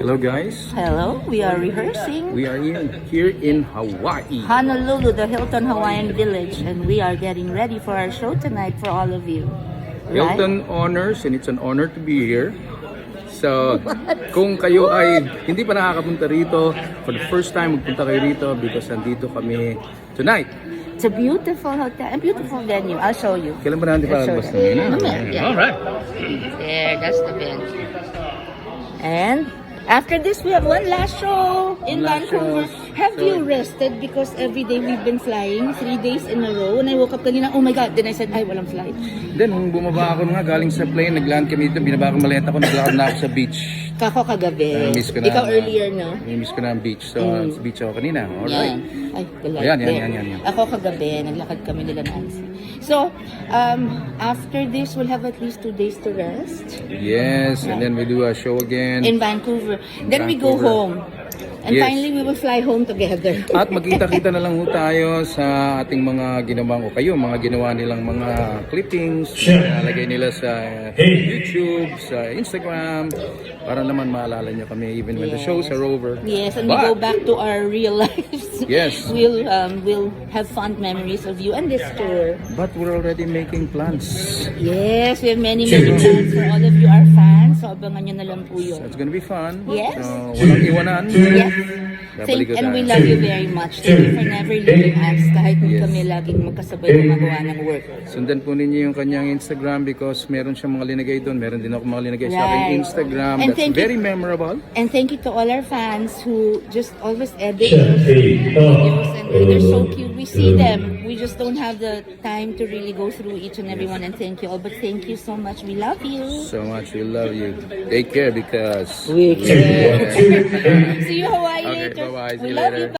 Hello guys, Hello, we are rehearsing. we are here in Hawaii. Honolulu, the Hilton Hawaiian Village, and we are getting ready for our show tonight for all of you. Right? Hilton honors and it's an honor to be here. So, kung kayo ay hindi pa nakakapunta rito, for the first time magpunta kayo rito because nandito kami tonight. It's a beautiful hotel, a beautiful venue. I'll show you. Kailan ba natin I'll show palabas you. na Yeah. Alright. There, that's the venue. And after this, we have one last show in Last Vancouver. show. Have you rested? Because every day we've been flying 3 days in a row. And I woke up kanina, oh my God. Then I said, ay, walang flight. Then, nung bumaba ako nga galing sa plane, nagland kami dito, binaba ko maleta ko, naglakad na ako sa beach. Kako kagabi. Miss ko na. Ikaw earlier, no? Miss ko na ang beach. So, sa beach ako kanina. Alright. Yan. Ay, the light Ayan, there. yan. Ako kagabi, naglakad kami nila Nancy. So, after this, we'll have at least 2 days to rest Yes, and then we do a show again. in Vancouver. Then we go Vancouver. home. And Yes. finally, we will fly home together. At magkita-kita na lang ho tayo sa ating mga ginawang o kayo, mga ginawa nilang mga clippings, nalagay nila sa YouTube, sa Instagram, para naman maalala nyo kami even when the shows are over. Yes, and we But- go back to our real lives. Yes. We'll have fond memories of you and this tour. But we're already making plans. Yes, we have many plans for all of you, our fans. So, abangan nyo na lang po yun. So it's gonna be fun. Yes. So walang iwanan. Yes. Babalik And we tayo. love you very much. Thank you for never leaving us kahit Yes. kami laging magkasabay gumagawa ng work. Sundan po ninyo yung kanyang Instagram because meron siyang mga linagay doon. Meron din ako mga linagay sa aking Right. Instagram. And That's thank you- very memorable. And thank you to all our fans who just always edit those videos and they're so cute. We see them. We just don't have the time to really go through each and every one and thank you all. But thank you so much. We love you. So much. We love you. Take care because We care. See you Hawaii Okay, later. bye-bye. See We you love later. you.